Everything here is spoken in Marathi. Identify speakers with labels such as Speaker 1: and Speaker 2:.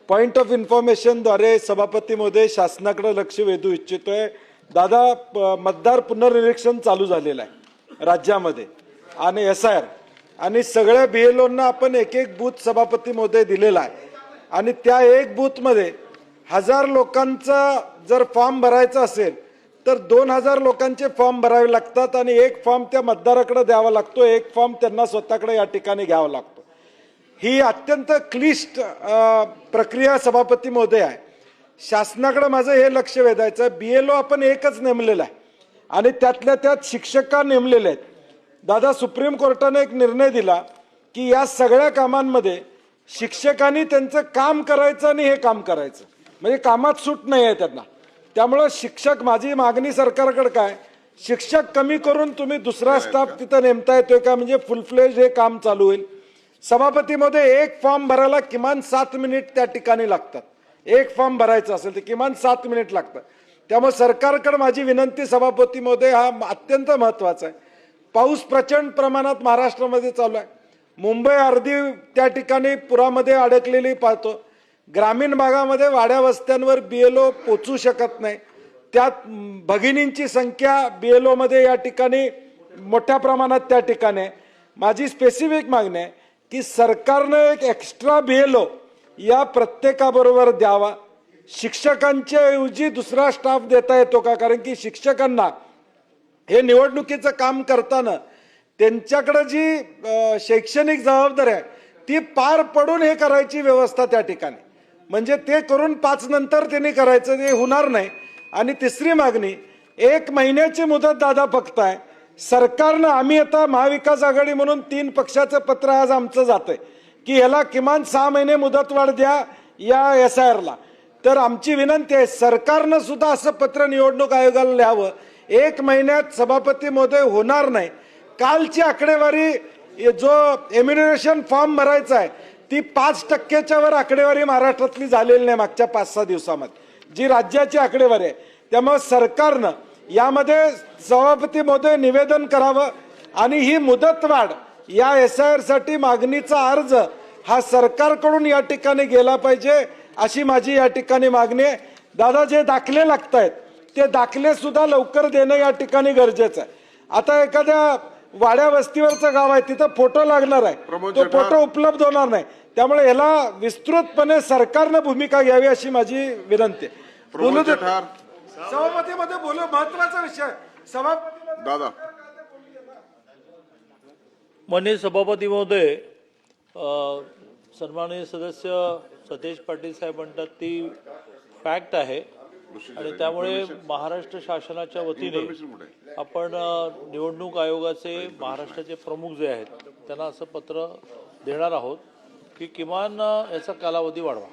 Speaker 1: पॉइंट ऑफ इन्फॉर्मेशनद्वारे सभापती महोदय शासनाकडे लक्ष वेधू इच्छितोय। दादा, मतदार पुनर्निरीक्षण चालू झालेलं आहे राज्यामध्ये आणि SIR आणि सगळ्या BLOंना आपण एक एक बूथ सभापती महोदय दिलेला आहे आणि त्या एक बूथमध्ये 1000 लोकांचा जर फॉर्म भरायचा असेल तर 2000 लोकांचे फॉर्म भरावे लागतात आणि एक फॉर्म त्या मतदाराकडे द्यावा लागतो, एक फॉर्म त्यांना स्वतःकडे या ठिकाणी घ्यावा लागतो। ही अत्यंत क्लिष्ट प्रक्रिया सभापती महोदय आहे। शासनाकडे माझं हे लक्ष वेधायचं, BLO आपण एकच नेमलेला आहे आणि त्यातल्या त्यात शिक्षका नेमलेले आहेत। दादा, सुप्रीम कोर्टाने एक निर्णय दिला की या सगळ्या कामांमध्ये शिक्षकांनी त्यांचं काम करायचं आणि हे काम करायचं, म्हणजे कामात सूट नाही आहे त्यांना। त्यामुळे शिक्षक, माझी मागणी सरकारकडे काय, शिक्षक कमी करून तुम्ही दुसरा स्टाफ तिथं नेमता येतोय का, म्हणजे फुल फ्लेज हे काम चालू होईल। सभापती मध्ये एक फॉर्म भरायला किमान 7 मिनिट त्या ठिकाणी लागतात। एक फॉर्म भरायचा असेल तर किमान 7 मिनिट लागतात। त्यामुळे सरकारकडे माझी विनंती सभापती महोदय, हा अत्यंत महत्त्वाचा आहे। पाऊस प्रचंड प्रमाणात महाराष्ट्रामध्ये चालू आहे। मुंबई अर्धी त्या ठिकाणी पुरामध्ये अडकलेली पाहतो। ग्रामीण भागामध्ये वाड्या वस्त्यांवर BLO पोचू शकत नाही। त्यात भगिनींची संख्या BLO मध्ये या ठिकाणी मोठ्या प्रमाणात त्या ठिकाणी आहे। माझी स्पेसिफिक मागणी आहे की सरकारने एक एक्स्ट्रा BLO या प्रत्येकाबरोबर द्यावा। शिक्षकांच्या ऐवजी दुसरा स्टाफ देता येतो का, कारण की शिक्षकांना हे निवडणुकीचं काम करताना त्यांच्याकडे जी शैक्षणिक जबाबदारी आहे ती पार पडून हे करायची व्यवस्था त्या ठिकाणी, म्हणजे ते करून 5 नंतर त्यांनी करायचं, ते होणार नाही। आणि तिसरी मागणी, 1 महिन्याची मुदत दादा फक्त आहे सरकारनं। आम्ही आता महाविकास आघाडी म्हणून 3 पक्षाचं पत्र आज आमचं जातंय की याला किमान 6 महिने मुदतवाढ द्या या SIRला। तर आमची विनंती आहे, सरकारनं सुद्धा असं पत्र निवडणूक आयोगाला लिहावं। 1 महिन्यात सभापती महोदय होणार नाही। कालची आकडेवारी, जो एम्युनिरेशन फॉर्म भरायचा आहे ती 5%च्या वर आकडेवारी महाराष्ट्रातली झालेली नाही मागच्या 5-6 दिवसामध्ये, जी राज्याची आकडेवारी आहे। त्यामुळे सरकारनं यामध्ये सभापती महोदय निवेदन करावं आणि ही मुदतवाढ या SIR साठी मागणीचा अर्ज हा सरकारकडून या ठिकाणी गेला पाहिजे, अशी माझी या ठिकाणी मागणी आहे। दादा, जे दाखले लागत आहेत ते दाखले सुद्धा लवकर देणं या ठिकाणी गरजेचं आहे। आता एखाद्या वाड्या वस्तीवरचं गाव आहे, तिथं फोटो लागणार आहे, तो फोटो उपलब्ध होणार नाही। त्यामुळे याला विस्तृतपणे सरकारनं भूमिका घ्यावी अशी माझी विनंती आहे। बोलू दे सभापतीमध्ये, बोलू, महत्वाचा विषय सभापती
Speaker 2: दादा।
Speaker 3: माननीय सभापती महोदय, सन्माननीय सदस्य सतेज पाटील साहेब म्हणतात ती फॅक्ट आहे आणि त्यामुळे महाराष्ट्र शासनाच्या वतीने आपण निवडणूक आयोगाचे महाराष्ट्राचे प्रमुख जे आहेत त्यांना असं पत्र देणार आहोत की किमान याचा कालावधी वाढवा।